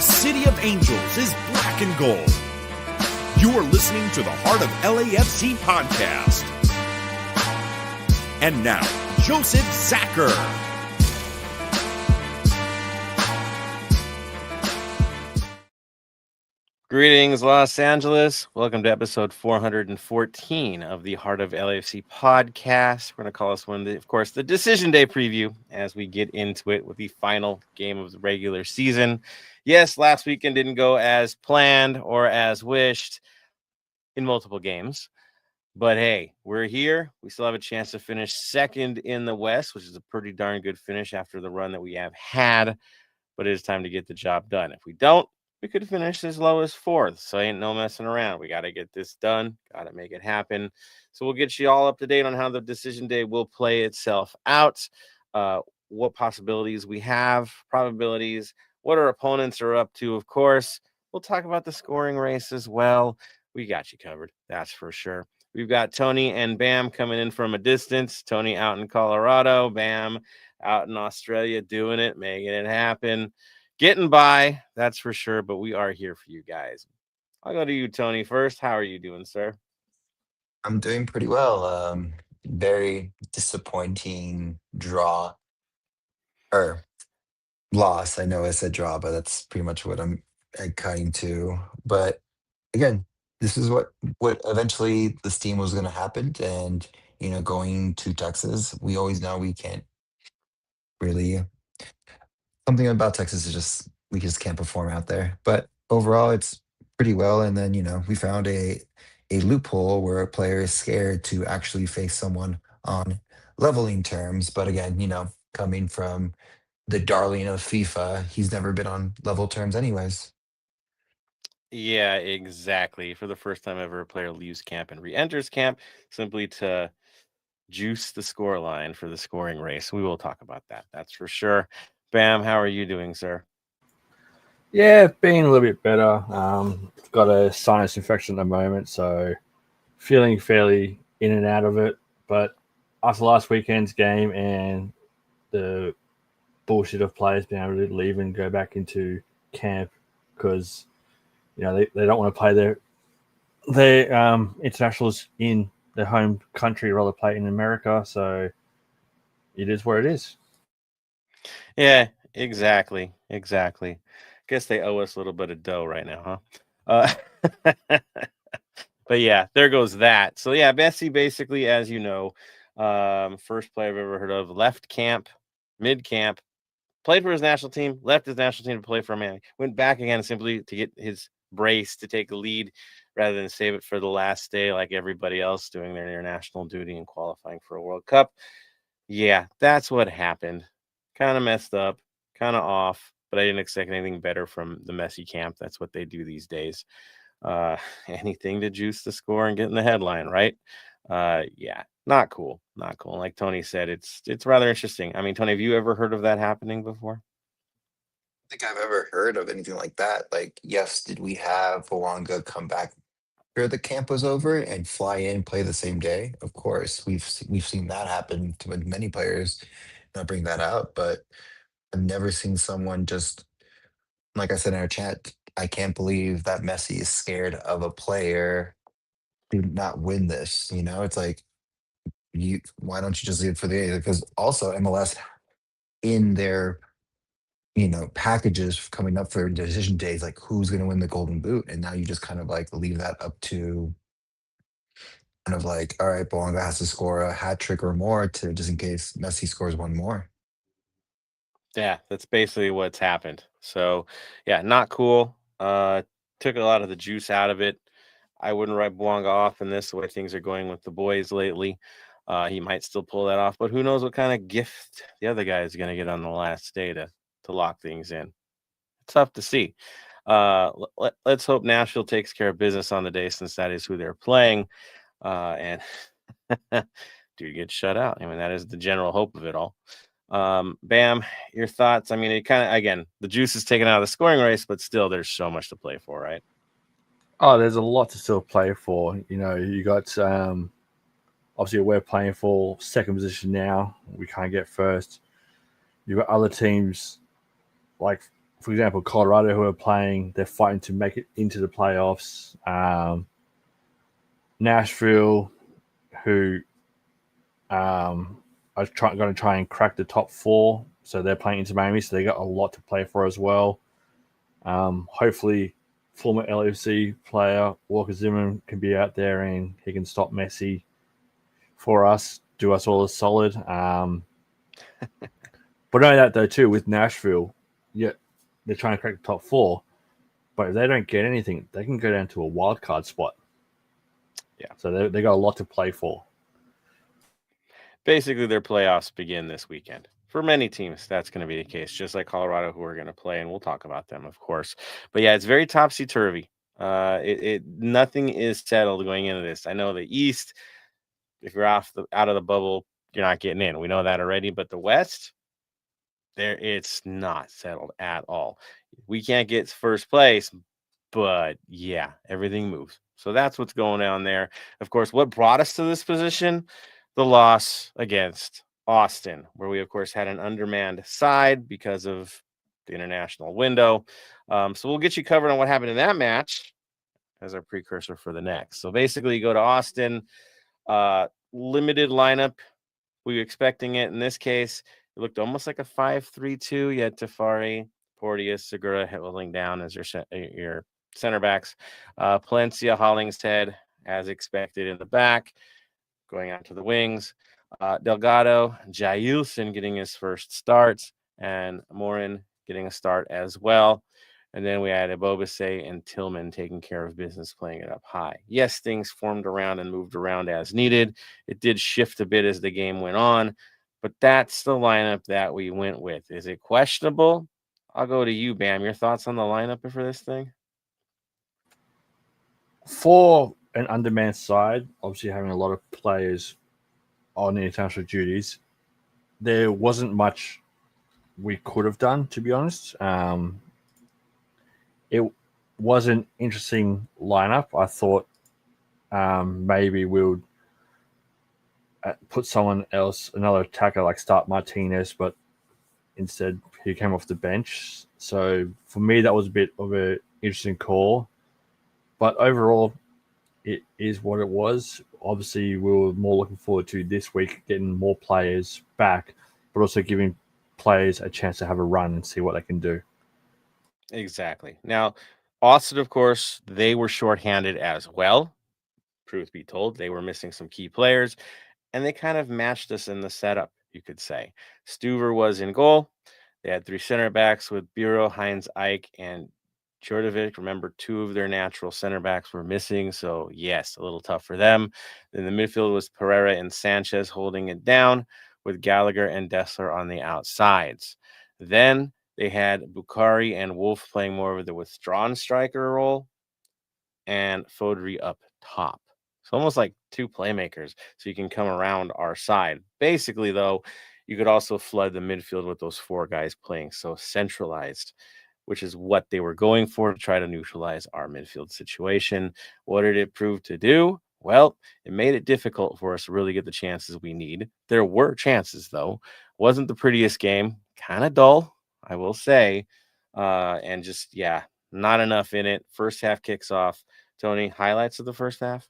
city of angels is black and gold. You are listening to the Heart of LAFC podcast. And now, Joseph Zacher. Greetings, Los Angeles. Welcome to episode 414 of the Heart of LAFC podcast. We're going to call this one, of course, the Decision Day preview as we get into it with the final game of the regular season. Yes, last weekend didn't go as planned or as wished in multiple games. But hey, we're here. We still have a chance to finish second in the West, which is a pretty darn good finish after the run that we have had. But it is time to get the job done. If we don't, we could finish as low as fourth. So ain't no messing around. We got to get this done. Got to make it happen. So we'll get you all up to date on how the Decision Day will play itself out, what possibilities we have, probabilities, what our opponents are up to, of course. We'll talk about the scoring race as well. We got you covered. That's for sure. We've got Tony and Bam coming in from a distance. Tony out in Colorado, Bam out in Australia doing it, making it happen. Getting by, that's for sure, but we are here for you guys. I'll go to you, Tony, first. How are you doing, sir? I'm doing pretty well. Very disappointing draw or loss. I know I said draw, but that's pretty much what I'm cutting to. But again, this is what eventually this team was going to happen, and going to Texas, we always know we can't really. Something about Texas is just we just can't perform out there. But overall, it's pretty well. And then we found a loophole where a player is scared to actually face someone on leveling terms. But again, coming from the darling of FIFA, he's never been on level terms anyways. Yeah, exactly. For the first time ever, a player leaves camp and re-enters camp simply to juice the score line for the scoring race. We will talk about that. That's for sure. Bam, how are you doing, sir? Yeah, being a little bit better. Got a sinus infection at the moment, so feeling fairly in and out of it. But after last weekend's game and the bullshit of players being able to leave and go back into camp because they don't want to play their internationals in their home country, rather play in America. So it is where it is. Yeah, exactly. Guess they owe us a little bit of dough right now, huh? But yeah, there goes that. So yeah, Messi basically, as you know, first player I've ever heard of, left camp, mid camp, played for his national team, left his national team to play for Miami, went back again simply to get his brace to take the lead rather than save it for the last day like everybody else doing their international duty and qualifying for a World Cup. Yeah, that's what happened. Kind of messed up, kind of off, but I didn't expect anything better from the Messi camp. That's what they do these days. Anything to juice the score and get in the headline, right? Yeah, not cool. Like Tony said, it's rather interesting. I mean, Tony, have you ever heard of that happening before? I think I've ever heard of anything like that. Like, yes, did we have Wonga come back after the camp was over and fly in, play the same day? Of course, we've seen that happen to many players. Not bring that out, but I've never seen someone just like I said in our chat. I can't believe that Messi is scared of a player to not win this. It's like you. Why don't you just leave it for the A? Because also MLS in their packages coming up for decision days, like who's going to win the Golden Boot, and now you just kind of like leave that up to kind of like, all right, Bolonga has to score a hat trick or more to just in case Messi scores one more. Yeah, that's basically what's happened. So, yeah, not cool. Took a lot of the juice out of it. I wouldn't write Bouanga off in this, the way things are going with the boys lately. He might still pull that off, but who knows what kind of gift the other guy is going to get on the last day to lock things in. It's tough to see. Let's hope Nashville takes care of business on the day, since that is who they're playing. And dude gets shut out. I mean, that is the general hope of it all. Bam, your thoughts? I mean, it kind of, again, the juice is taken out of the scoring race, but still there's so much to play for, right? Oh, there's a lot to still play for. You got obviously we're playing for second position now. We can't get first. You've got other teams like for example, Colorado, who are playing, they're fighting to make it into the playoffs. Nashville, who are going to try and crack the top 4, so they're playing into Miami, so they got a lot to play for as well. Hopefully, former LAFC player Walker Zimmerman can be out there and he can stop Messi for us, do us all a solid. But only that though too with Nashville, yeah, they're trying to crack the top 4, but if they don't get anything, they can go down to a wild card spot. Yeah, so they got a lot to play for. Basically, their playoffs begin this weekend. For many teams, that's going to be the case, just like Colorado, who are going to play, and we'll talk about them, of course. But yeah, it's very topsy-turvy. Nothing is settled going into this. I know the East, if you're out of the bubble, you're not getting in. We know that already. But the West, it's not settled at all. We can't get first place, but yeah, everything moves. So that's what's going on there. Of course, what brought us to this position? The loss against Austin, where we, of course, had an undermanned side because of the international window. So we'll get you covered on what happened in that match as our precursor for the next. So basically, you go to Austin, limited lineup. We were expecting it. In this case, it looked almost like a 5-3-2. You had Tafari, Porteous, Segura holding down as your center backs. Palencia, Hollingshead, as expected in the back, going out to the wings. Delgado, Jailson getting his first starts, and Morin getting a start as well. And then we had Ebobisse and Tillman taking care of business, playing it up high. Yes, things formed around and moved around as needed. It did shift a bit as the game went on, but that's the lineup that we went with. Is it questionable? I'll go to you, Bam. Your thoughts on the lineup for this thing? For an undermanned side, obviously having a lot of players on international duties, there wasn't much we could have done, to be honest. It was an interesting lineup. I thought maybe we would put someone else, another attacker like Start Martinez, but instead he came off the bench. So for me, that was a bit of an interesting call. But overall, it is what it was. Obviously, we were more looking forward to this week getting more players back, but also giving players a chance to have a run and see what they can do. Exactly. Now, Austin, of course, they were shorthanded as well. Truth be told, they were missing some key players, and they kind of matched us in the setup, you could say. Stuver was in goal. They had 3 center backs with Bureau, Heinz, Ike, and Jordovic. Remember, 2 of their natural center backs were missing, so yes, a little tough for them. Then the midfield was Pereira and Sanchez holding it down, with Gallagher and Dessler on the outsides. Then they had Bukhari and Wolf playing more of the withdrawn striker role, and Fodry up top. So almost like 2 playmakers, so you can come around our side. Basically, though, you could also flood the midfield with those 4 guys playing so centralized, which is what they were going for, to try to neutralize our midfield situation. What did it prove to do? Well, it made it difficult for us to really get the chances we need. There were chances, though. Wasn't the prettiest game. Kind of dull, I will say. And just, yeah, not enough in it. First half kicks off. Tony, highlights of the first half?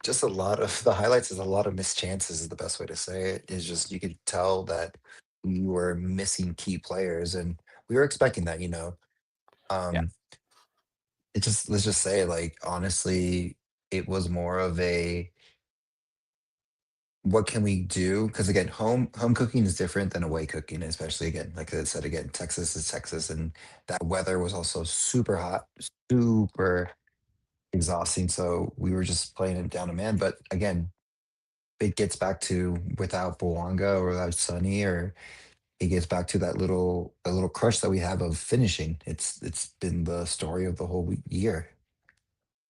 Just a lot of the highlights is a lot of missed chances is the best way to say it. Is just you could tell that we were missing key players, and we were expecting that. Yeah. It just let's just say, like, honestly, it was more of a what can we do? Because again, home cooking is different than away cooking, especially again, like I said again, Texas is Texas, and that weather was also super hot, super exhausting. So we were just playing it down to man. But again, it gets back to without Boanga or without Sunny, or it gets back to that little crush that we have of finishing. It's been the story of the whole year.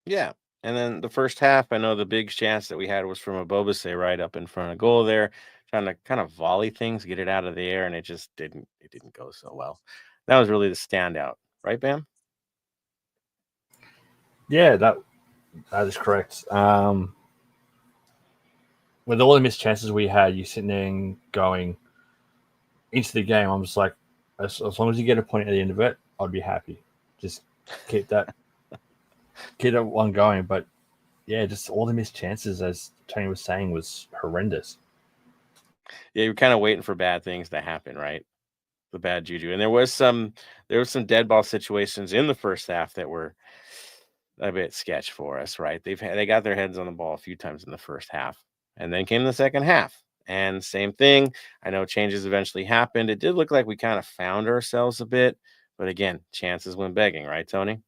Yeah. And then the first half, I know the big chance that we had was from a Bobase right up in front of goal there, trying to kind of volley things, get it out of the air, and it just didn't go so well. That was really the standout, right, Bam? Yeah, that is correct. With all the missed chances we had, you sitting there and going into the game, I'm just like, as long as you get a point at the end of it, I'd be happy. Just keep that one going. But yeah, just all the missed chances, as Tony was saying, was horrendous. Yeah, you're kind of waiting for bad things to happen, right? The bad juju. And there was some dead ball situations in the first half that were a bit sketch for us, right? They got their heads on the ball a few times in the first half, and then came the second half, and same thing. I know changes eventually happened. It did look like we kind of found ourselves a bit, but again, chances went begging, right, Tony?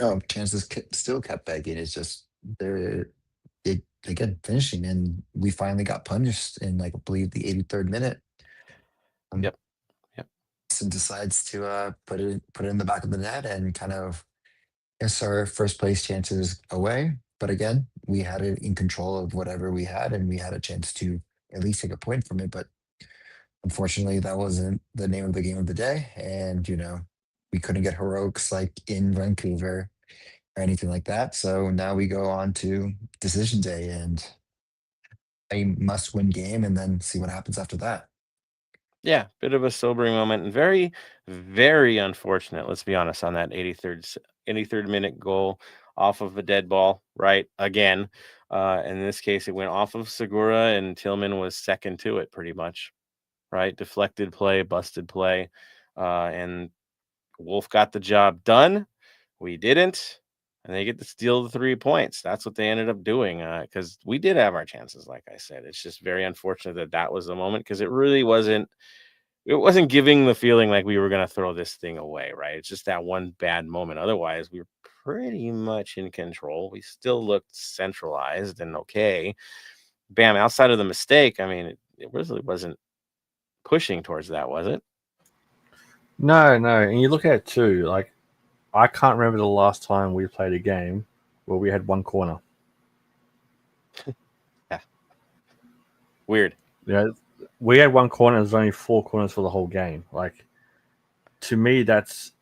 Oh, chances still kept begging. It's just again finishing, and we finally got punished in I believe the 83rd minute. Yep. And decides to put it in the back of the net and kind of guess our first place chances away. But again, we had it in control of whatever we had, and we had a chance to at least take a point from it. But unfortunately, that wasn't the name of the game of the day. And, we couldn't get heroics like in Vancouver or anything like that. So now we go on to decision day and a must win game and then see what happens after that. Yeah, bit of a sobering moment and very, very unfortunate. Let's be honest on that 83rd minute goal off of a dead ball, right? Again, in this case, it went off of Segura and Tillman was second to it, pretty much, right? Deflected play, busted play, and Wolf got the job done. We didn't, and they get to steal the 3 points. That's what they ended up doing because we did have our chances, like I said. It's just very unfortunate that was the moment because it really wasn't. It wasn't giving the feeling like we were going to throw this thing away, right? It's just that one bad moment. Otherwise, we were pretty much in control. We still looked centralized and okay. Bam, outside of the mistake, I mean, it really wasn't pushing towards that, was it? No. And you look at it too, I can't remember the last time we played a game where we had one corner. Yeah. Weird. We had one corner. There's only 4 corners for the whole game. To me, that's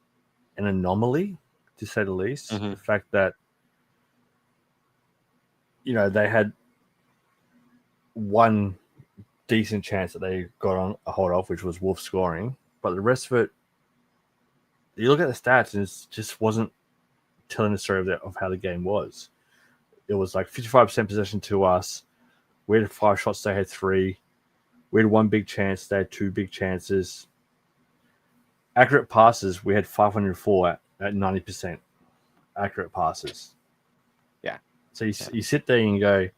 an anomaly, to say the least. Mm-hmm. The fact that, they had one decent chance that they got on a hold off, which was Wolf scoring. But the rest of it, you look at the stats, and it just wasn't telling the story of how the game was. It was 55% possession to us. We had 5 shots, they had 3. We had 1 big chance, they had 2 big chances. Accurate passes, we had 504 at 90% accurate passes. Yeah. So you sit there and go,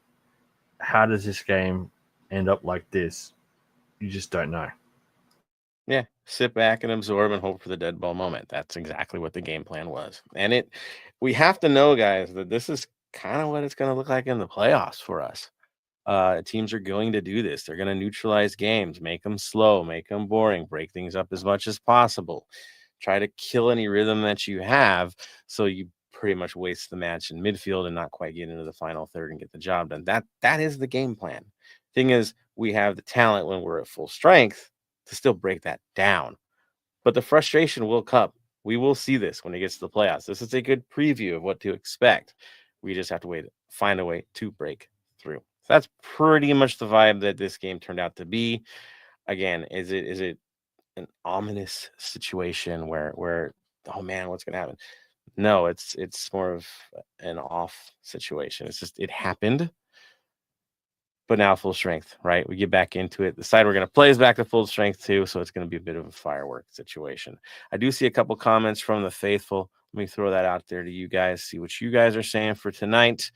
how does this game end up like this? You just don't know. Yeah, sit back and absorb and hope for the dead ball moment. That's exactly what the game plan was. And we have to know, guys, that this is kind of what it's going to look like in the playoffs for us. Teams are going to do this. They're going to neutralize games, make them slow, make them boring, break things up as much as possible. Try to kill any rhythm that you have so you pretty much waste the match in midfield and not quite get into the final third and get the job done. That is the game plan. Thing is, we have the talent when we're at full strength to still break that down. But the frustration will come. We will see this when it gets to the playoffs. This is a good preview of what to expect. We just have to find a way to break through. So that's pretty much the vibe that this game turned out to be. Again, is it an ominous situation where oh man, what's gonna happen? No, it's more of an off situation. It's just it happened. But now full strength, right? We get back into it. The side we're going to play is back to full strength too, so it's going to be a bit of a firework situation. I do see a couple comments from the faithful. Let me throw that out there to you guys, see what you guys are saying for tonight.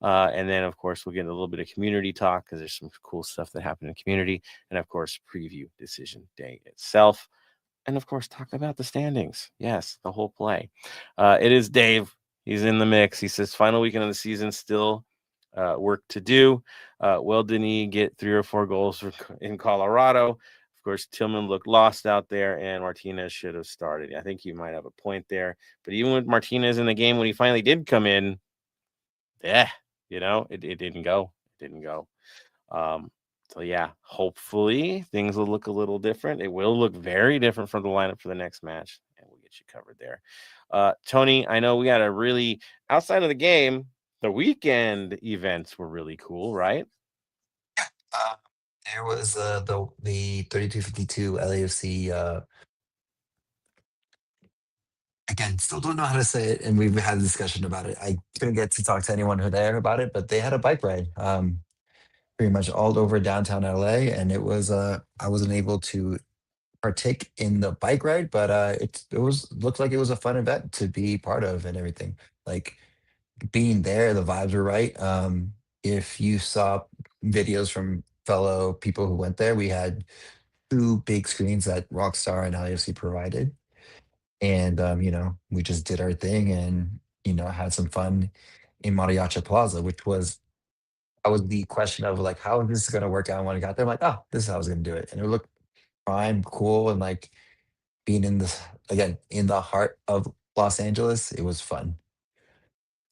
And then, of course, we'll get a little bit of community talk because there's some cool stuff that happened in community. And, of course, preview decision day itself. And, of course, talk about the standings. Yes, the whole play. It is Dave. He's in the mix. He says, final weekend of the season, still work to do. Well, didn't he get 3 or 4 goals in Colorado? Of course, Tillman looked lost out there, and Martinez should have started. I think you might have a point there. But even with Martinez in the game, when he finally did come in, it didn't go. It didn't go. So, yeah, hopefully things will look a little different. It will look very different from the lineup for the next match, and we'll get you covered there. Tony, I know we got a really, outside of the game, the weekend events were really cool, right? There was the 3252 LAFC again, still don't know how to say it, and we've had a discussion about it. I couldn't get to talk to anyone who there about it, but they had a bike ride, pretty much all over downtown LA, and it was I wasn't able to partake in the bike ride, but it was looked like it was a fun event to be part of and everything. Like being there, the vibes were right. If you saw videos from fellow people who went there, we had two big screens that Rockstar and LAFC provided, and we just did our thing and had some fun in Mariachi Plaza, which was that was the question of like how is this going to work out when I got there. I'm like, oh, this is how I was going to do it, and it looked prime, cool, and like being in this again in the heart of Los Angeles, it was fun.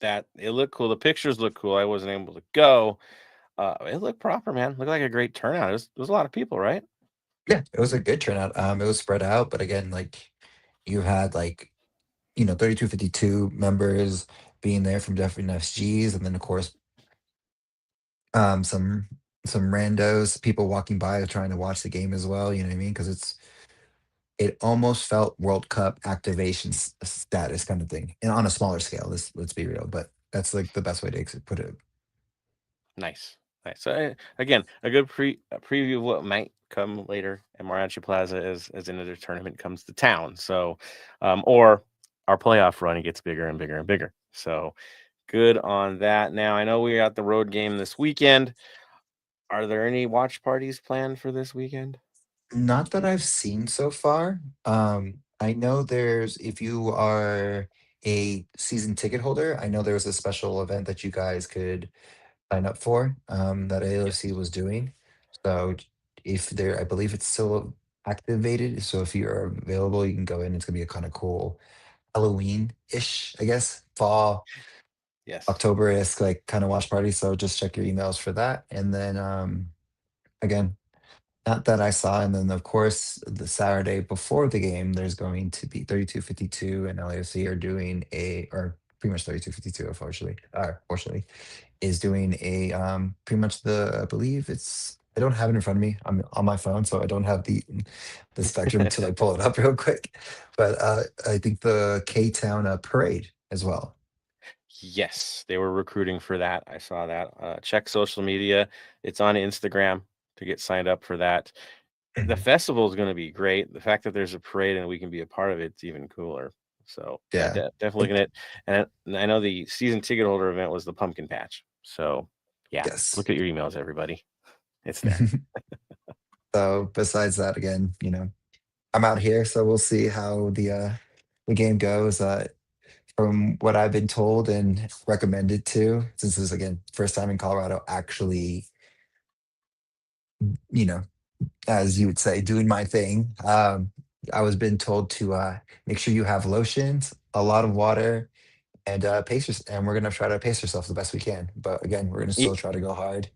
That it looked cool. The pictures look cool. I wasn't able to go. It looked proper, man. Looked like a great turnout. It was a lot of people, right? Yeah, it was a good turnout. It was spread out, but again, like you had like 3252 members being there from different FGs, and then of course some randos, people walking by trying to watch the game as well. You know what I mean? Because it almost felt World Cup activation status kind of thing, and on a smaller scale. Let's be real, but that's like the best way to put it. Nice, nice. So again, a good preview of what might come later at Mariachi Plaza as another tournament comes to town. So, or our playoff run gets bigger and bigger and bigger. So, good on that. Now I know we got the road game this weekend. Are there any watch parties planned for this weekend? Not that I've seen so far. I know there's if you are a season ticket holder, I know there was a special event that you guys could sign up for, that AOC Yes. was doing. So if there, I believe it's still activated. So if you're available, you can go in. It's gonna be a kind of cool Halloween-ish, I guess, fall, Yes. October-esque, like kind of watch party. So just check your emails for that. And then again, not that I saw. And then, of course, the Saturday before the game, there's going to be 3252 and LAFC are doing or pretty much 3252, unfortunately, fortunately, is doing pretty much I believe I don't have it in front of me. I'm on my phone, so I don't have the spectrum to like pull it up real quick. But I think the K Town parade as well. Yes, they were recruiting for that. I saw that. Check social media. It's on Instagram to get signed up for that. The Mhm. festival is going to be great. The fact that there's a parade and we can be a part of it's even cooler. So yeah, Yeah. definitely looking Like, at. And I know the season ticket holder event was the pumpkin patch. So yeah, yes. look at your emails, everybody. It's there. So besides that, again, I'm out here, so we'll see how the game goes. From what I've been told and recommended to, since this is again first time in Colorado, actually, you know, as you would say, doing my thing. I was been told to make sure you have lotions, a lot of water, and and we're gonna try to pace ourselves the best we can. But again, we're gonna Y- still try to go hard.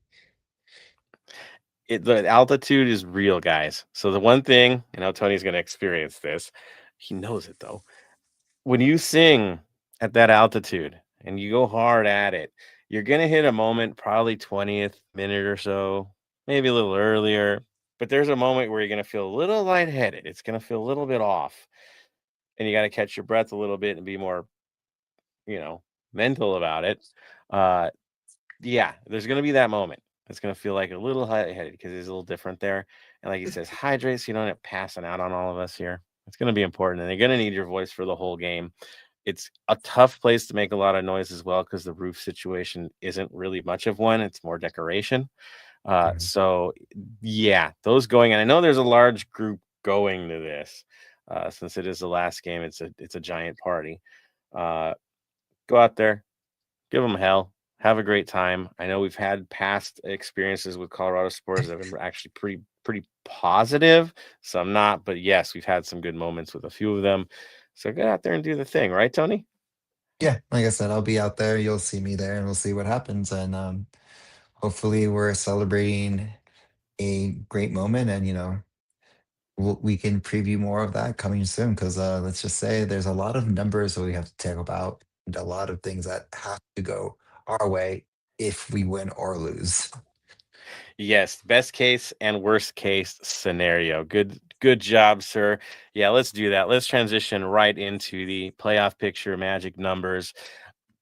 the altitude is real, guys. So the one thing, I know Tony's going to experience this. He knows it though. When you sing at that altitude and you go hard at it, you're gonna hit a moment, probably 20th minute or so, maybe a little earlier. But there's a moment where you're gonna feel a little lightheaded. It's gonna feel a little bit off, and you got to catch your breath a little bit and be more, you know, mental about it. Uh, yeah, there's gonna be that moment. It's gonna feel like a little lightheaded because it's a little different there. And like he says, hydrate so you don't end up passing out on all of us here. It's gonna be important, and they're gonna need your voice for the whole game. It's a tough place to make a lot of noise as well because the roof situation isn't really much of one. It's more decoration. Mhm. So yeah, those going, and I know there's a large group going to this since it is the last game. It's a giant party. Uh, go out there, give them hell, have a great time. I know we've had past experiences with Colorado sports that have been actually pretty positive. Some not, but yes, we've had some good moments with a few of them. So get out there and do the thing, right, Tony? Yeah, like I said, I'll be out there. You'll see me there, and we'll see what happens. And hopefully, we're celebrating a great moment, and we can preview more of that coming soon. Because let's just say there's a lot of numbers that we have to talk about, and a lot of things that have to go our way if we win or lose. Yes, best case and worst case scenario. Good Good job, sir. Yeah, let's do that. Let's transition right into the playoff picture, magic numbers.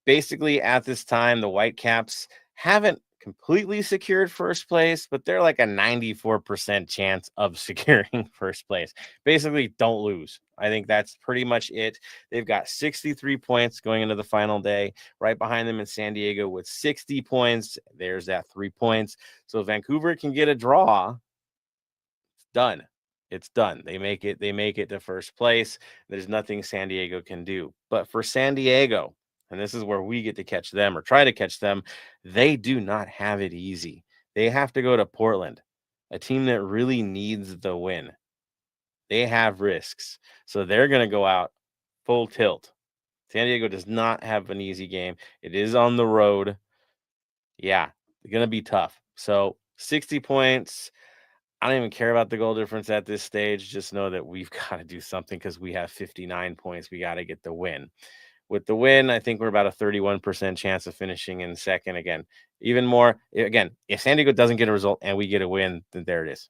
Basically, at this time, the Whitecaps haven't completely secured first place, but they're like a 94% chance of securing first place. Basically, don't lose. I think that's pretty much it. They've got 63 points going into the final day. Right behind them in San Diego with 60 points. There's that 3 points. So Vancouver can get a draw. It's done. It's done. They make it to first place. There's nothing San Diego can do. But for San Diego, and this is where we get to catch them or try to catch them, they do not have it easy. They have to go to Portland, a team that really needs the win. They have risks. So they're going to go out full tilt. San Diego does not have an easy game. It is on the road. Yeah, it's going to be tough. So 60 points. I don't even care about the goal difference at this stage. Just know that we've got to do something because we have 59 points. We got to get the win. With the win, I think we're about a 31% chance of finishing in second again. Even more, again, if San Diego doesn't get a result and we get a win, then there it is.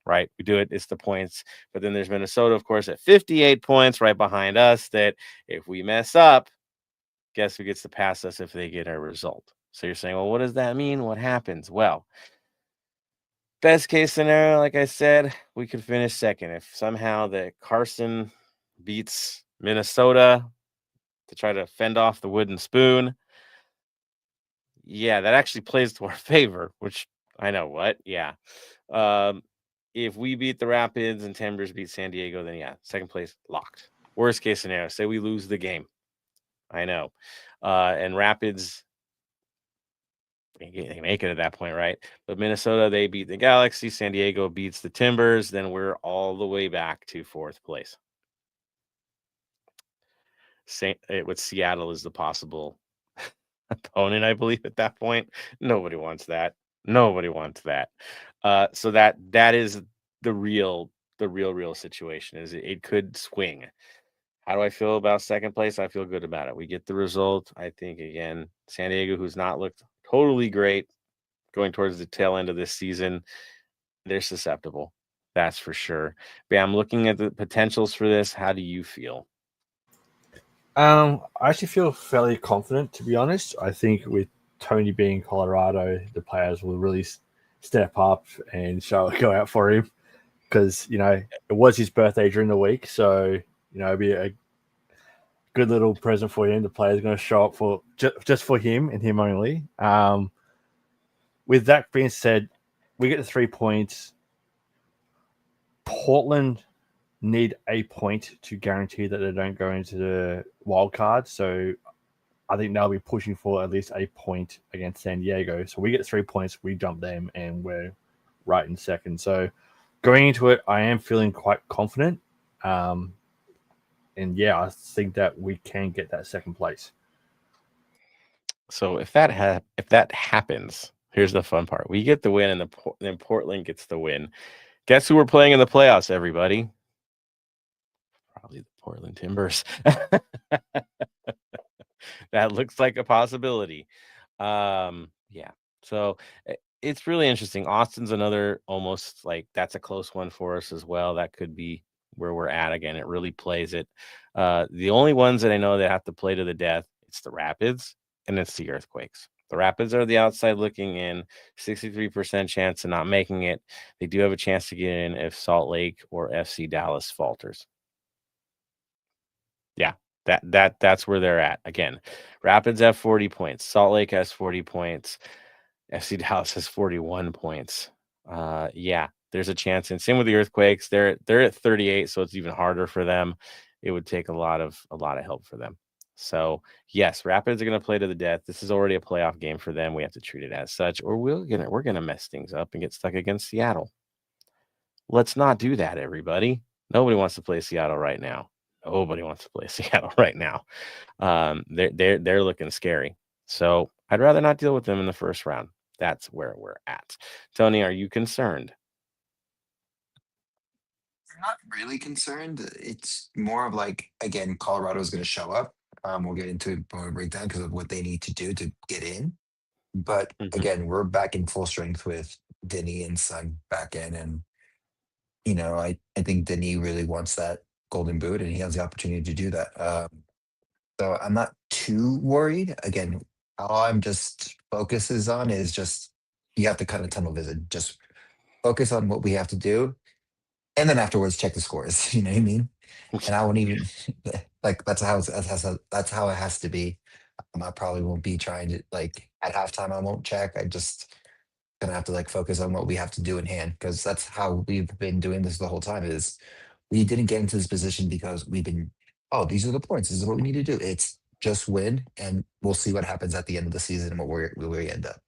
Right? We do it. It's the points. But then there's Minnesota, of course, at 58 points right behind us that if we mess up, guess who gets to pass us if they get a result? So you're saying, well, what does that mean? What happens? Well, best case scenario, like I said, we could finish second. If somehow the Carson beats Minnesota to try to fend off the wooden spoon, yeah, that actually plays to our favor, which I know what. Yeah. If we beat the Rapids and Timbers beat San Diego, then yeah, second place locked. Worst case scenario, say we lose the game. I know. And Rapids, they make it at that point, right? But Minnesota, they beat the Galaxy. San Diego beats the Timbers. Then we're all the way back to fourth place. With Seattle as the possible opponent, I believe, at that point. Nobody wants that. Nobody wants that. So that is the real situation. Is it could swing. How do I feel about second place? I feel good about it. We get the result. I think, again, San Diego, who's not looked totally great going towards the tail end of this season, they're susceptible. That's for sure. Bam, looking at the potentials for this, how do you feel? I actually feel fairly confident, to be honest. I think with Tony being Colorado, the players will really step up and go out for him because, it was his birthday during the week. So, it'd be a good little present for him. The players are going to show up for just for him and him only. With that being said, we get the 3 points. Portland need a point to guarantee that they don't go into the wild card. So I think they'll be pushing for at least a point against San Diego. So we get 3 points, we jump them, and we're right in second. So going into it, I am feeling quite confident. And yeah, I think that we can get that second place. So if that happens, here's the fun part: we get the win, and then Portland gets the win. Guess who we're playing in the playoffs, everybody? Probably the Portland Timbers. That looks like a possibility. Yeah. So it's really interesting. Austin's another almost like that's a close one for us as well. That could be where we're at again. It really plays it. The only ones that I know that have to play to the death, it's the Rapids and it's the Earthquakes. The Rapids are the outside looking in, 63% chance of not making it. They do have a chance to get in if Salt Lake or FC Dallas falters. Yeah, that's where they're at. Again, Rapids have 40 points. Salt Lake has 40 points. FC Dallas has 41 points. Yeah, there's a chance. And same with the Earthquakes. They're at 38, so it's even harder for them. It would take a lot of help for them. So yes, Rapids are going to play to the death. This is already a playoff game for them. We have to treat it as such, or we're gonna mess things up and get stuck against Seattle. Let's not do that, everybody. Nobody wants to play Seattle right now. Nobody wants to play Seattle right now. They're looking scary. So I'd rather not deal with them in the first round. That's where we're at. Tony, are you concerned? I'm not really concerned. It's more of like, again, Colorado's going to show up. We'll get into it when we break down because of what they need to do to get in. But again, we're back in full strength with Denny and Sun back in. And, I think Denis really wants that golden boot, and he has the opportunity to do that. So I'm not too worried. Again, all I'm just focuses on is just you have to kind of tunnel vision. Just focus on what we have to do, and then afterwards check the scores. You know what I mean? And I won't even like that's how it has to be. I probably won't be trying to like at halftime. I won't check. I just gonna have to like focus on what we have to do in hand because that's how we've been doing this the whole time. Is we didn't get into this position because we've been these are the points. This is what we need to do. It's just win, and we'll see what happens at the end of the season and where we end up.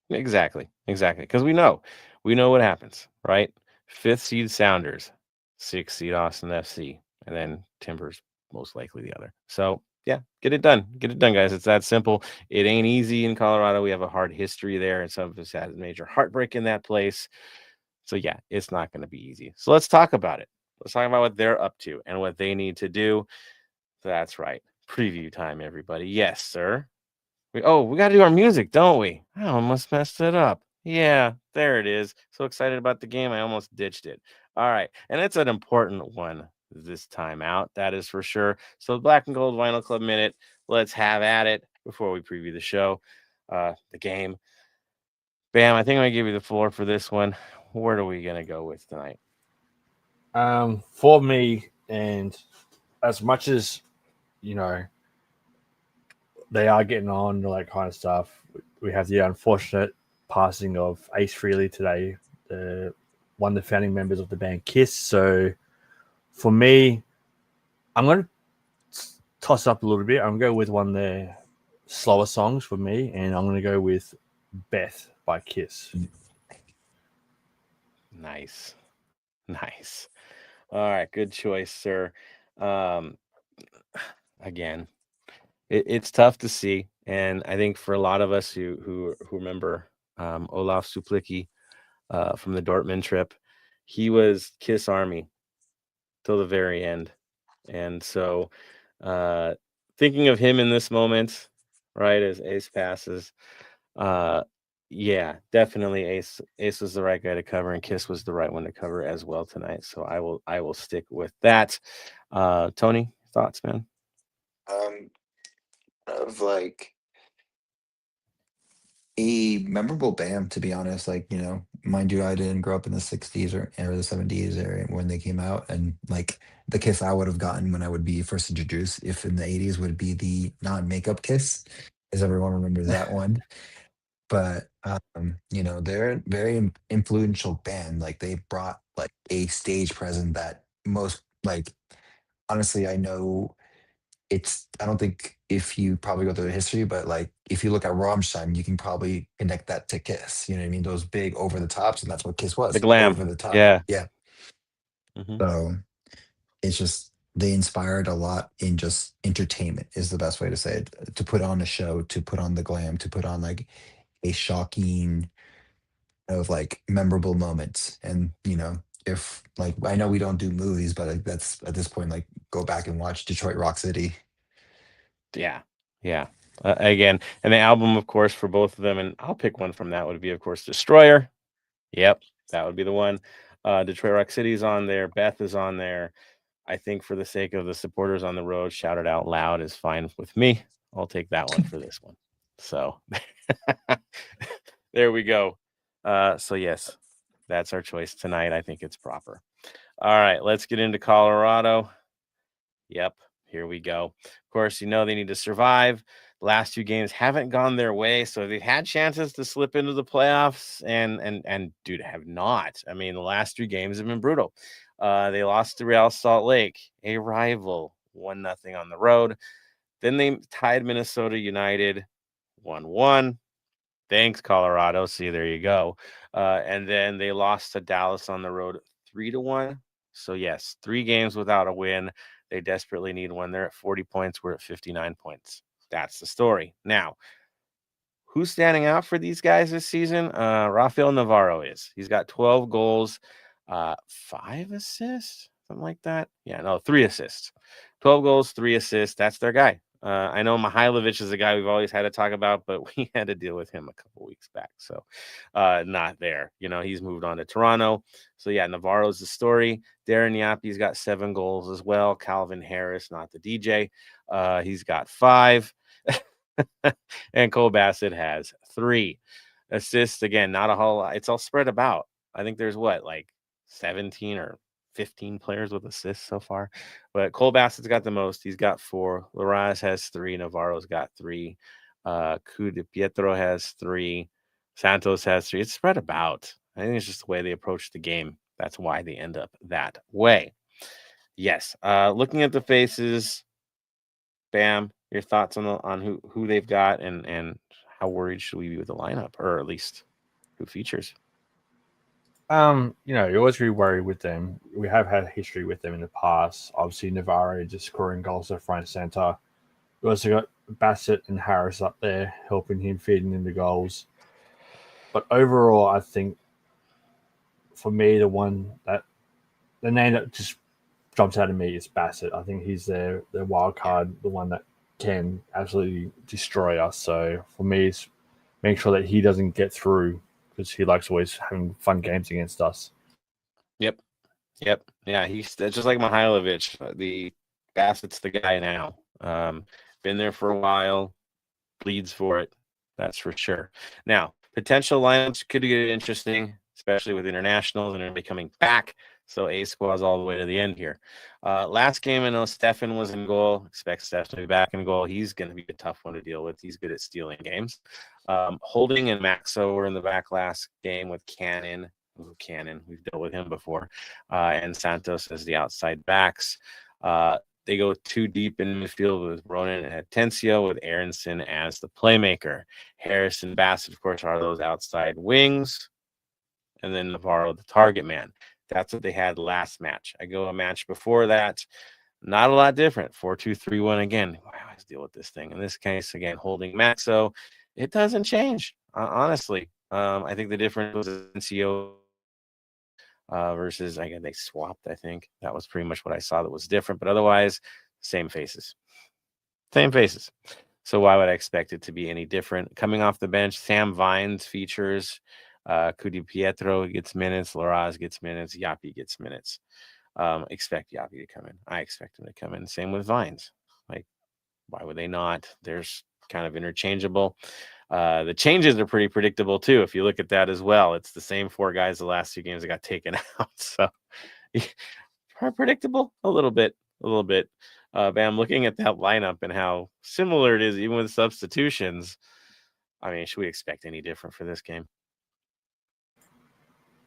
Exactly. Because we know what happens, right? 5th seed Sounders, 6th seed Austin FC, and then Timbers most likely the other. So yeah, get it done, guys. It's that simple. It ain't easy in Colorado. We have a hard history there, and some of us had major heartbreak in that place. So yeah, it's not going to be easy. So let's talk about it. Let's talk about what they're up to and what they need to do. That's right. Preview time, everybody. Yes, sir. We got to do our music, don't we? I almost messed it up. Yeah, there it is. So excited about the game, I almost ditched it. All right, and it's an important one this time out, that is for sure. So Black and Gold Vinyl Club Minute, let's have at it before we preview the show, the game. Bam, I think I'm going to give you the floor for this one. Where are we going to go with tonight? For me, and as much as, they are getting on to that kind of stuff, we have the unfortunate passing of Ace Frehley today, one of the founding members of the band Kiss. So for me, I'm going to toss up a little bit. I'm going to go with one of their slower songs for me, and I'm going to go with Beth by Kiss. Nice. All right, good choice, sir. Again, it's tough to see, and I think for a lot of us who remember Olaf Suplicki from the Dortmund trip, he was Kiss Army till the very end, and so thinking of him in this moment, right as Ace passes, yeah, definitely Ace was the right guy to cover, and Kiss was the right one to cover as well tonight. So I will stick with that. Tony, thoughts, man? Of like a memorable band, to be honest. Like, mind you, I didn't grow up in the 60s or the 70s or when they came out. And like the Kiss I would have gotten when I would be first introduced, if in the 80s, would be the non-makeup Kiss, as everyone remembers that one. But they're a very influential band. Like they brought like a stage presence that most like honestly, I know I don't think if you probably go through the history, but like if you look at Rammstein, you can probably connect that to Kiss. You know what I mean? Those big over the tops, and that's what Kiss The was. glam, Over the top. yeah. Yeah. Mm-hmm. So it's just they inspired a lot in just entertainment is the best way to say it. To put on a show, to put on the glam, to put on like a shocking of like memorable moments. And if like I know we don't do movies, but like that's at this point, like go back and watch Detroit Rock City. Yeah. Again, and the album, of course, for both of them, and I'll pick one from that would be, of course, Destroyer. Yep, that would be the one. Detroit Rock City's on there. Beth is on there. I think for the sake of the supporters on the road, Shout It Out Loud is fine with me. I'll take that one for this one. So there we go. So yes, that's our choice tonight. I think it's proper. All right, let's get into Colorado. Yep, here we go. Of course, they need to survive. The last 2 games haven't gone their way, so they've had chances to slip into the playoffs, and dude, have not. I mean, the last 3 games have been brutal. They lost to Real Salt Lake, a rival, 1-0 on the road. Then they tied Minnesota United 1-1. Thanks, Colorado. See, there you go. And then they lost to Dallas on the road 3-1. So yes, 3 games without a win. They desperately need one. They're at 40 points. We're at 59 points. That's the story. Now, who's standing out for these guys this season? Rafael Navarro is. He's got 12 goals, 5 assists, something like that. Yeah, no, 3 assists. 12 goals, 3 assists. That's their guy. I know Mihailovic is a guy we've always had to talk about, but we had to deal with him a couple weeks back. So not there. He's moved on to Toronto. So, yeah, Navarro's the story. Darren Yappi's got 7 goals as well. Calvin Harris, not the DJ. He's got 5. And Cole Bassett has 3 assists. Again, not a whole lot. It's all spread about. I think there's 17 or 15 players with assists so far, but Cole Bassett's got the most. He's got 4. Larraz has 3. Navarro's got 3. Di Pietro has 3. Santos has 3. It's spread about. I think it's just the way they approach the game. That's why they end up that way. Yes. Looking at the faces, Bam, your thoughts on who they've got and how worried should we be with the lineup, or at least who features? You always be worried with them. We have had history with them in the past. Obviously, Navarro just scoring goals at front and center. We also got Bassett and Harris up there helping him feeding in the goals. But overall, I think for me, the name that just jumps out of me is Bassett. I think he's their wild card, the one that can absolutely destroy us. So for me, it's make sure that he doesn't get through, because he likes always having fun games against us. Yep. Yeah, he's just like Mihailovic. The Bassett's the guy now. Been there for a while, bleeds for it. That's for sure. Now, potential lineups could get interesting, especially with internationals and everybody coming back. So A squad's all the way to the end here. Last game, I know Stefan was in goal. Expect Stefan to be back in goal. He's going to be a tough one to deal with. He's good at stealing games. Holding and Maxo were in the back last game with Cannon. We've dealt with him before. And Santos as the outside backs. They go 2 deep in midfield with Ronan and Atencio, with Aronson as the playmaker. Harris and Bassett, of course, are those outside wings. And then Navarro, the target man. That's what they had last match. I go a match before that. Not a lot different. 4-2-3-1 again. I always deal with this thing. In this case, again, holding Maxo. It doesn't change, honestly. I think the difference was Atencio versus, again, they swapped, I think. That was pretty much what I saw that was different. But otherwise, same faces. So why would I expect it to be any different? Coming off the bench, Sam Vines features. Di Pietro gets minutes. Larraz gets minutes. Yappi gets minutes. Expect Yappi to come in. I expect him to come in. Same with Vines. Why would they not? There's kind of interchangeable. The changes are pretty predictable too. If you look at that as well, it's the same 4 guys the last 2 games that got taken out. So predictable a little bit. Bam, looking at that lineup and how similar it is, even with substitutions. I mean, should we expect any different for this game?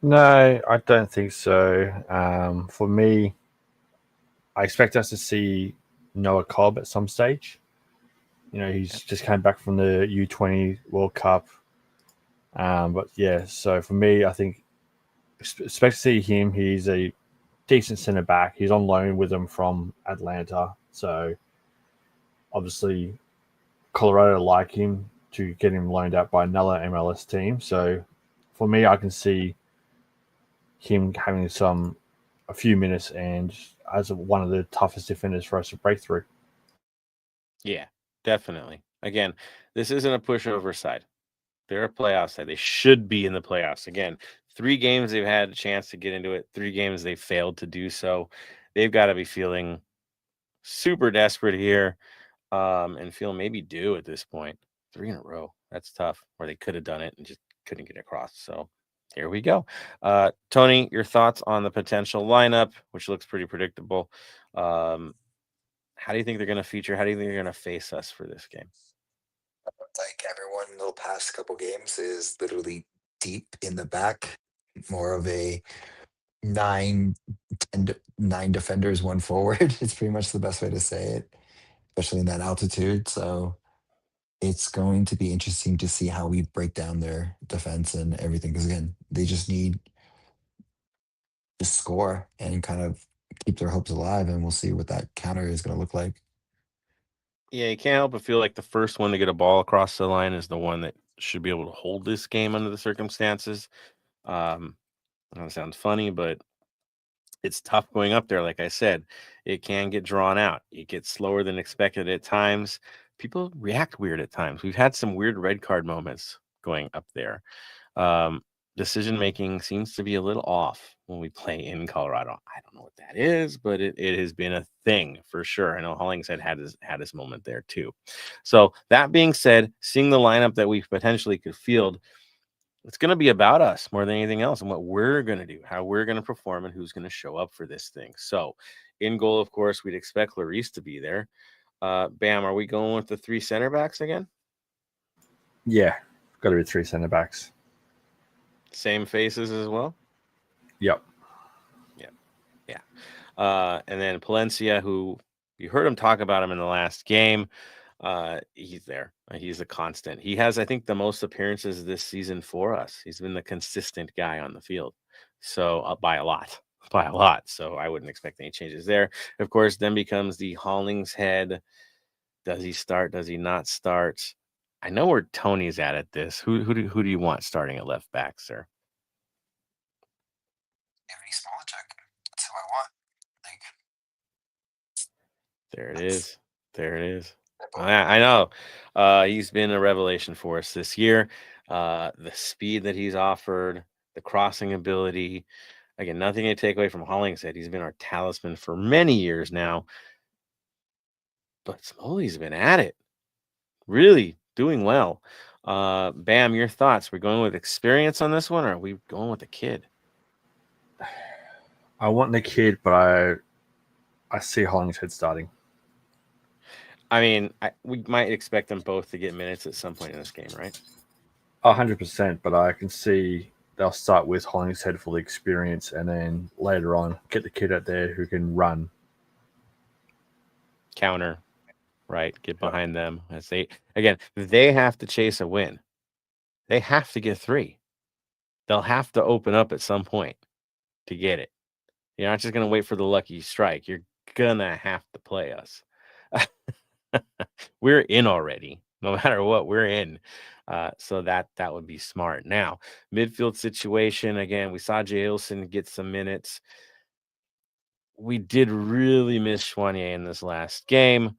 No, I don't think so. For me, I expect us to see Noah Cobb at some stage. He's just came back from the U20 World Cup. But yeah, so for me, I think expect to see him. He's a decent centre back. He's on loan with them from Atlanta. So obviously Colorado like him to get him loaned out by another MLS team. So for me, I can see him having a few minutes and as one of the toughest defenders for us to break through. Yeah, definitely. Again, this isn't a pushover side. They're a playoff side. They should be in the playoffs. Again, 3 games they've had a chance to get into it. 3 games they failed to do so. They've got to be feeling super desperate here and feel maybe due at this point. 3 in a row. That's tough. Or they could have done it and just couldn't get across. So here we go. Tony, your thoughts on the potential lineup, which looks pretty predictable. How do you think they're going to feature? How do you think they're going to face us for this game? Like everyone in the past couple games is literally deep in the back, more of a 9 defenders, 1 forward. It's pretty much the best way to say it, especially in that altitude. So it's going to be interesting to see how we break down their defense and everything. Because again, they just need to score and kind of keep their hopes alive, and we'll see what that counter is going to look like. Yeah, you can't help but feel like the first one to get a ball across the line is the one that should be able to hold this game under the circumstances. That sounds funny, but It's tough going up there. Like I said, it can get drawn out. It gets slower than expected at times. People react weird at times. We've had some weird red card moments going up there. Um, Decision making seems to be a little off when we play in Colorado. I don't know what that is, but it has been a thing for sure. I know Hollingshead had his moment there too. So that being said, seeing the lineup that we potentially could field, it's going to be about us more than anything else and what we're going to do, how we're going to perform, and who's going to show up for this thing. So in goal, of course, we'd expect Lloris to be there. Bam, are we going with the 3 center backs again? Yeah, got to be 3 center backs. Same faces as well? Yep. Yeah. And then Palencia, who you heard him talk about him in the last game. He's there. He's a constant. He has, I think, the most appearances this season for us. He's been the consistent guy on the field. So by a lot. So I wouldn't expect any changes there. Of course, then becomes the Hollingshead. Does he start? Does he not start? I know where Tony's at this. Who do you want starting at left back, sir? Anthony Smolchuk. That's who I want. Like, There it that's is. There it is. that boy. I know. He's been a revelation for us this year. The speed that he's offered, the crossing ability. Again, nothing to take away from Hollingshead. He's been our talisman for many years now. But Smoley's been at it. Really doing well. Bam, your thoughts? We're going with experience on this one, or are we going with the kid? I want the kid, but I see Hollingshead starting. I mean, we might expect them both to get minutes at some point in this game, right? 100%, but I can see they'll start with Hollingshead for the experience, and then later on get the kid out there who can run. Counter, right? Get behind them as they have to chase a win. They have to get 3. They'll have to open up at some point to get it. You're not just going to wait for the lucky strike. You're going to have to play us. We're in already. No matter what, we're in. So that would be smart. Now, midfield situation, again, we saw Jailson get some minutes. We did really miss Chouanier in this last game.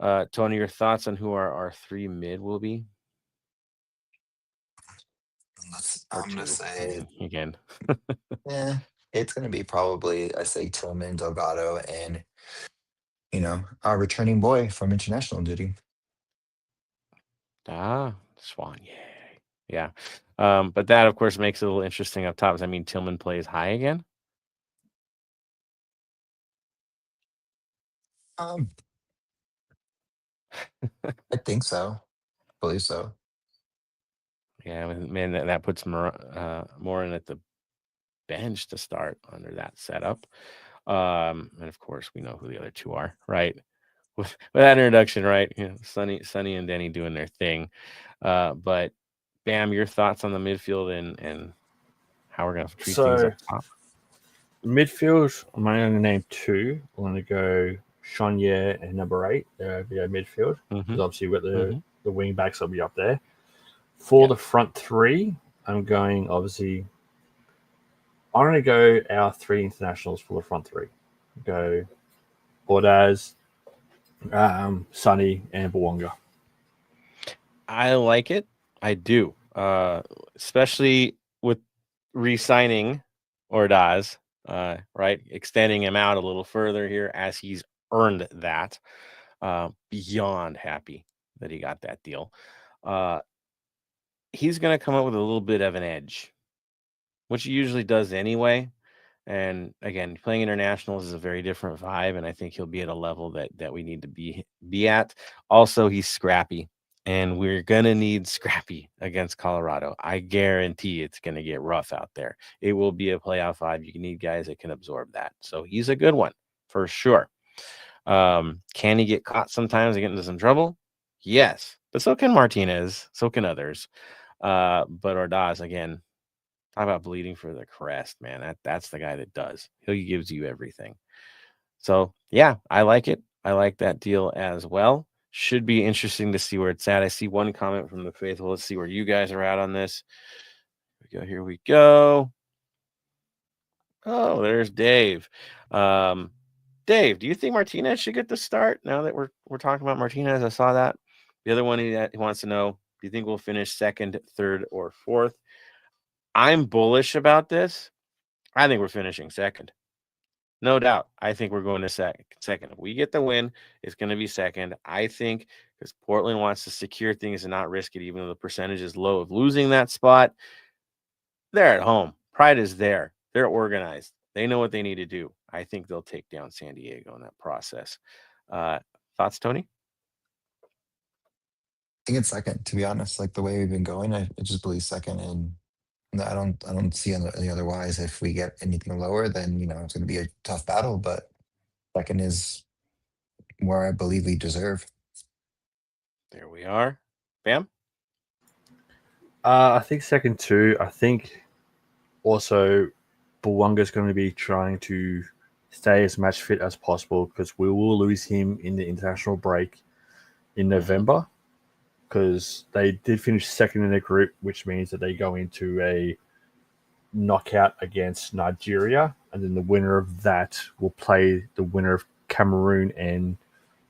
Tony, your thoughts on who our 3 mid will be? I'm going to say, again. yeah, it's going to be probably, I say, Tillman, Delgado, and, our returning boy from international duty. Chouanier. Yeah. But that, of course, makes it a little interesting up top. Does that mean Tillman plays high again? I think so. I believe so. Yeah, man, that puts more in at the bench to start under that setup. And of course, we know who the other 2 are, right? With that introduction, right? Sonny and Denny doing their thing. But Bam, your thoughts on the midfield and how we're going to treat things up top? Midfield, I'm only going to name 2. I'm going to go Chouanier and number 8. They're midfield. Because obviously we've got the wing backs will be up there. For the front 3, I'm going, obviously, I'm going to go our 3 internationals for the front 3. Go Ordaz, Sonny, and Bawonga. I like it. I do. Especially with re-signing Ordaz, right? Extending him out a little further here as he's earned that. Beyond happy that he got that deal. He's going to come up with a little bit of an edge, which he usually does anyway. And again, playing internationals is a very different vibe, and I think he'll be at a level that we need to be at. Also, he's scrappy, and we're gonna need scrappy against Colorado. I guarantee it's gonna get rough out there. It will be a playoff vibe. You need guys that can absorb that. So he's a good one for sure. Can he get caught sometimes and get into some trouble? Yes, but so can Martinez. So can others. But Ordaz, again, talk about bleeding for the crest, man. That's the guy that does. He gives you everything. So, yeah, I like it. I like that deal as well. Should be interesting to see where it's at. I see one comment from the faithful. Let's see where you guys are at on this. Here we go. Oh, there's Dave. Dave, do you think Martinez should get the start now that we're talking about Martinez? I saw that. The other one he wants to know, do you think we'll finish second, third, or fourth? I'm bullish about this. I think we're finishing second. No doubt. I think we're going to second. If we get the win, it's going to be second. I think because Portland wants to secure things and not risk it, even though the percentage is low of losing that spot. They're at home. Pride is there. They're organized. They know what they need to do. I think they'll take down San Diego in that process. Thoughts, Tony? I think it's second, to be honest. Like the way we've been going, I just believe second, and I don't see any otherwise. If we get anything lower, then it's going to be a tough battle. But second is where I believe we deserve. There we are. Bam? I think second too. I think also Bouanga's going to be trying to stay as match fit as possible because we will lose him in the international break in November because they did finish second in the group, which means that they go into a knockout against Nigeria, and then the winner of that will play the winner of Cameroon and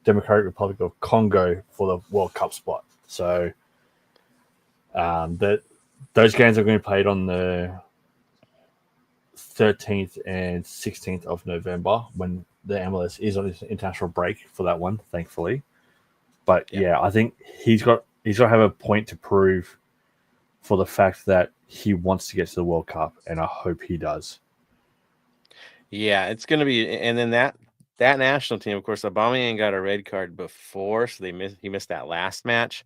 Democratic Republic of Congo for the World Cup spot. So those games are going to be played on the 13th and 16th of November when the MLS is on its international break for that one, thankfully. But yeah, I think he's got to have a point to prove for the fact that he wants to get to the World Cup, and I hope he does. Yeah, it's going to be, and then that national team, of course, Aubameyang got a red card before, so he missed that last match.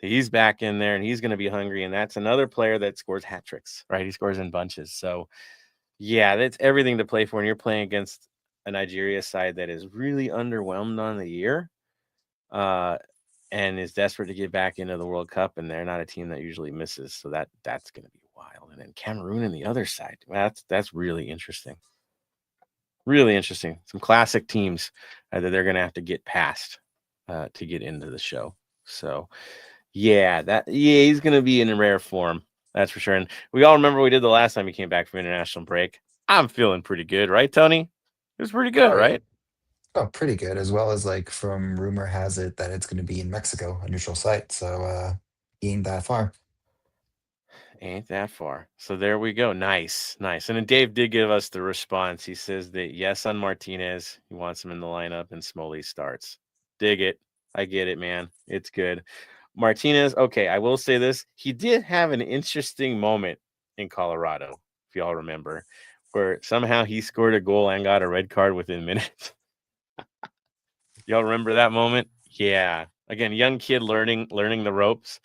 So he's back in there, and he's going to be hungry, and that's another player that scores hat tricks, right? He scores in bunches. So, yeah, that's everything to play for, and you're playing against a Nigeria side that is really underwhelmed on the year and is desperate to get back into the World Cup, and they're not a team that usually misses, so that's going to be wild. And then Cameroon on the other side, that's really interesting. Really interesting. Some classic teams that they're going to have to get past to get into the show. So, he's going to be in rare form. That's for sure. And we all remember what we did the last time he came back from international break. I'm feeling pretty good, right, Tony? It was pretty good, right? Oh, pretty good. As well as from rumor has it that it's going to be in Mexico, a neutral site. So he ain't that far. Ain't that far. So there we go. Nice. And then Dave did give us the response. He says that yes on Martinez. He wants him in the lineup and Smoley starts. Dig it. I get it, man. It's good. Martinez, okay, I will say this. He did have an interesting moment in Colorado, if y'all remember, where somehow he scored a goal and got a red card within minutes. Y'all remember that moment? Yeah. Again, young kid learning the ropes.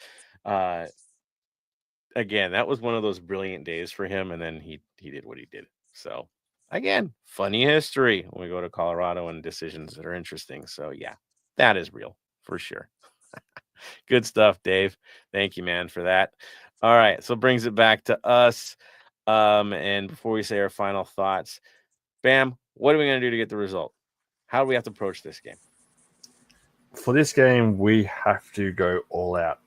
Again, that was one of those brilliant days for him, and then he did what he did. So, again, funny history when we go to Colorado and decisions that are interesting. So, yeah, that is real for sure. Good stuff, Dave. Thank you, man, for that. All right, so brings it back to us. And before we say our final thoughts, Bam, what are we going to do to get the result? How do we have to approach this game? For this game, we have to go all out.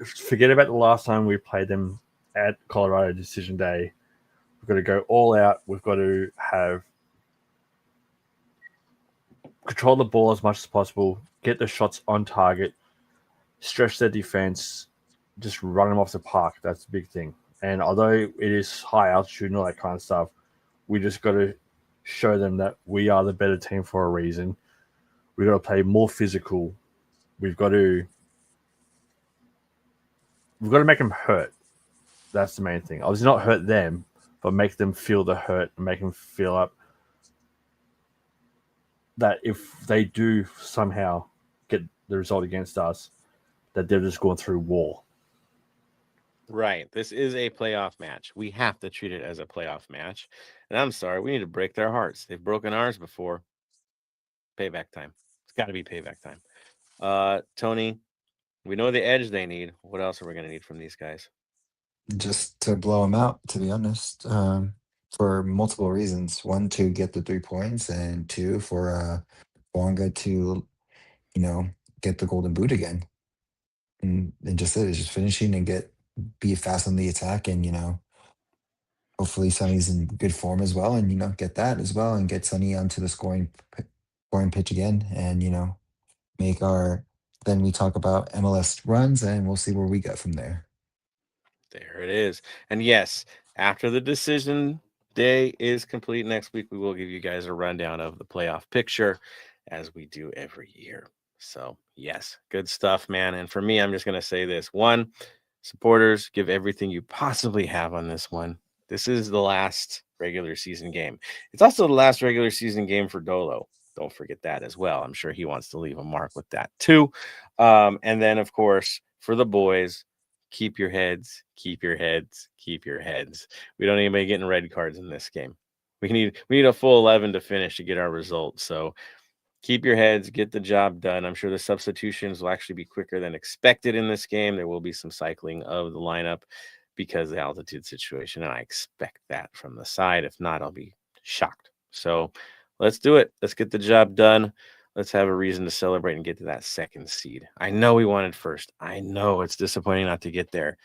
Forget about the last time we played them at Colorado Decision Day. We've got to go all out. We've got to control the ball as much as possible, get the shots on target, stretch their defense, just run them off the park. That's the big thing. And although it is high altitude and all that kind of stuff, we just got to show them that we are the better team for a reason. We've got to play more physical. We've got to make them hurt. That's the main thing. Obviously not hurt them, but make them feel the hurt and make them feel up that if they do somehow get the result against us, that they're just going through war. Right. This is a playoff match. We have to treat it as a playoff match. And I'm sorry, we need to break their hearts. They've broken ours before. Payback time. It's got to be payback time. Tony, we know the edge they need. What else are we going to need from these guys? Just to blow them out, to be honest, for multiple reasons. One, to get the 3 points, and two, for Wonga to, get the golden boot again. And just it is just finishing and be fast on the attack and, hopefully Sonny's in good form as well, and get that as well, and get Sonny onto the scoring pitch again, and make our. Then we talk about MLS runs, and we'll see where we go from there. There it is. And yes, after the decision day is complete next week, we will give you guys a rundown of the playoff picture as we do every year. So, yes, good stuff, man. And for me, I'm just going to say this. One, supporters, give everything you possibly have on this one. This is the last regular season game. It's also the last regular season game for Dolo. Don't forget that as well. I'm sure he wants to leave a mark with that too. And then, of course, for the boys, keep your heads, keep your heads, keep your heads. We don't need anybody getting red cards in this game. We need a full 11 to finish to get our results. So keep your heads, get the job done. I'm sure the substitutions will actually be quicker than expected in this game. There will be some cycling of the lineup because of the altitude situation, and I expect that from the side. If not, I'll be shocked. So let's do it. Let's get the job done. Let's have a reason to celebrate and get to that second seed. I know we wanted first. I know it's disappointing not to get there.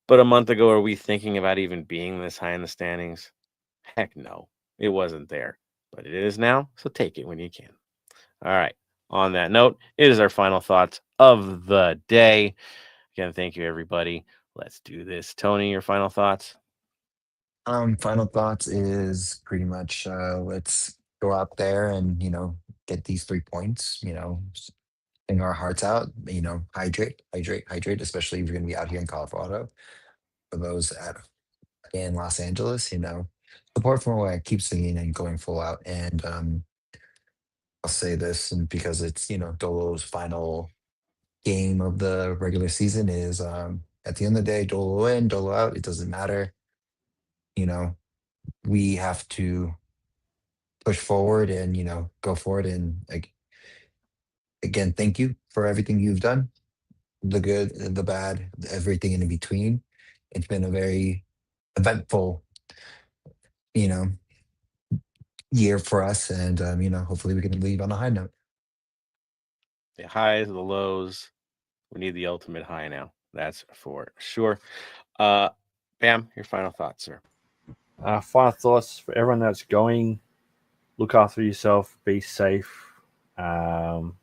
But a month ago, are we thinking about even being this high in the standings? Heck no, it wasn't there. But it is now, so take it when you can. All right. On that note, it is our final thoughts of the day. Again, thank you, everybody. Let's do this. Tony, your final thoughts? Final thoughts is pretty much let's go out there and get these 3 points. Sing our hearts out. Hydrate, hydrate, hydrate. Especially if you're going to be out here in Colorado. For those in Los Angeles, support from where I keep singing and going full out. And I'll say this, and because it's Dolo's final game of the regular season is at the end of the day, Dolo in, Dolo out. It doesn't matter. We have to push forward and go forward, and again, thank you for everything you've done, the good, the bad, everything in between. It's been a very eventful you know year for us, and hopefully we can leave on a high note. The highs, the lows. We need the ultimate high now. That's for sure. Bam, your final thoughts, sir. Final thoughts for everyone that's going: look after yourself, be safe. Buy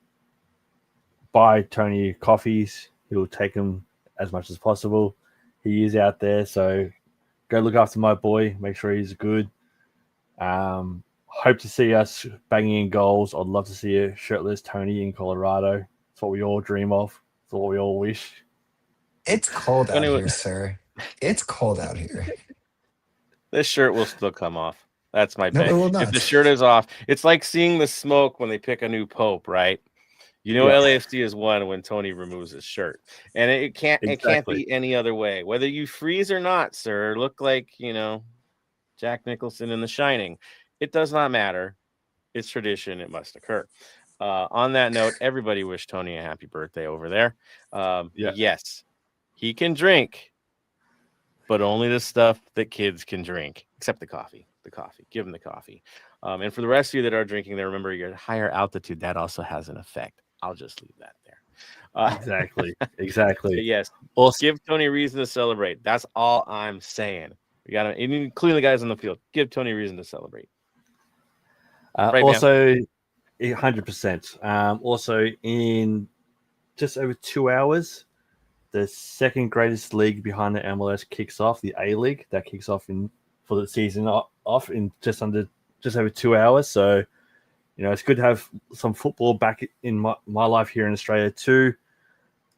Tony coffees. He'll take them as much as possible. He is out there, so go look after my boy. Make sure he's good. Hope to see us banging in goals. I'd love to see a shirtless Tony in Colorado. It's what we all dream of. It's what we all wish. It's cold out Anyway. here, sir. It's cold out here. This shirt will still come off. That's my No, bet. it will If not. the shirt is off, it's like seeing the smoke when they pick a new pope, right? Yeah. LAFC is won when Tony removes his shirt, and it can't Exactly. be any other way. Whether you freeze or not, sir, look like Jack Nicholson in The Shining. It does not matter. It's tradition. It must occur. On that note, everybody wish Tony a happy birthday over there. Yeah. Yes, he can drink, but only the stuff that kids can drink, except the coffee. The coffee. Give them the coffee. And for the rest of you that are drinking there, remember you're at higher altitude. That also has an effect. I'll just leave that there. Exactly. Yes. Also, Give Tony a reason to celebrate. That's all I'm saying. We got to, including the guys on the field. Give Tony a reason to celebrate. Right, also, 100%. Also, in just over 2 hours, the second greatest league behind the MLS kicks off. The A League that kicks off for the season off in just over 2 hours. So, it's good to have some football back in my life here in Australia too.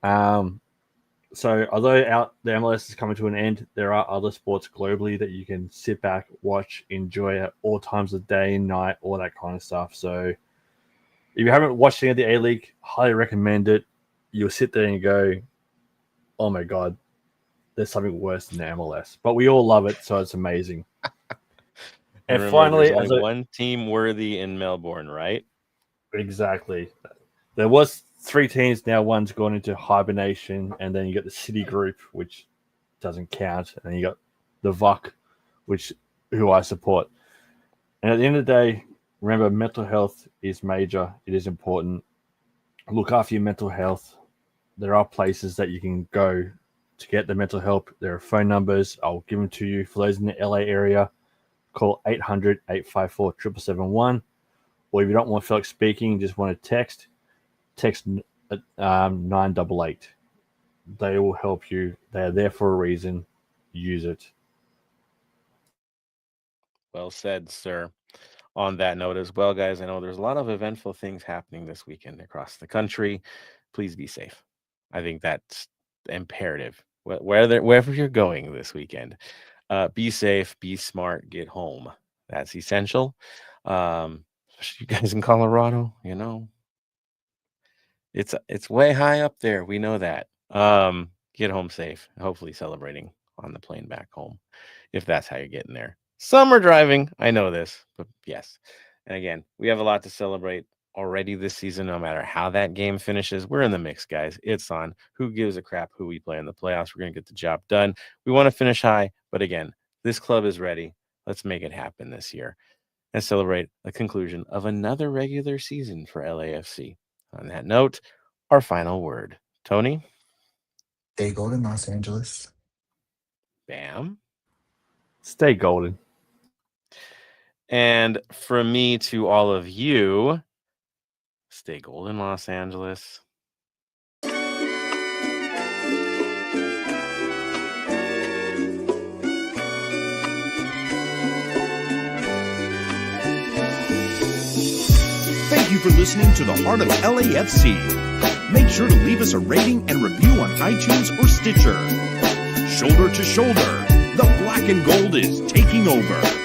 So although the MLS is coming to an end, there are other sports globally that you can sit back, watch, enjoy at all times of day and night, all that kind of stuff. So if you haven't watched any of the A-League, highly recommend it. You'll sit there and go, oh my God, there's something worse than the MLS. But we all love it, so it's amazing. And remember, finally, there's only one team worthy in Melbourne, right? Exactly. There was 3 teams, now one's gone into hibernation, and then you got the City Group, which doesn't count, and then you got the VUC, who I support. And at the end of the day, remember, mental health is major. It is important. Look after your mental health. There are places that you can go to get the mental help. There are phone numbers. I'll give them to you. For those in the LA area, call 800-854-7771. Or if you don't want to feel like speaking, just want to text 988. They will help you. They are there for a reason. Use it. Well said, sir. On that note as well, guys, I know there's a lot of eventful things happening this weekend across the country. Please be safe. I think that's imperative. Wherever you're going this weekend, be safe, be smart, get home. That's essential. Especially you guys in Colorado, it's way high up there. We know that. Get home safe. Hopefully celebrating on the plane back home, if that's how you're getting there. Some are driving. I know this, but yes. And again, we have a lot to celebrate already this season. No matter how that game finishes, we're in the mix, guys. It's on. Who gives a crap who we play in the playoffs? We're going to get the job done. We want to finish high, but again, this club is ready. Let's make it happen this year and celebrate the conclusion of another regular season for LAFC. On that note, our final word. Tony? Stay golden, Los Angeles. Bam. Stay golden. And from me to all of you, stay golden, Los Angeles. Thank you for listening to the Heart of LAFC. Make sure to leave us a rating and review on iTunes or Stitcher. Shoulder to shoulder, the black and gold is taking over.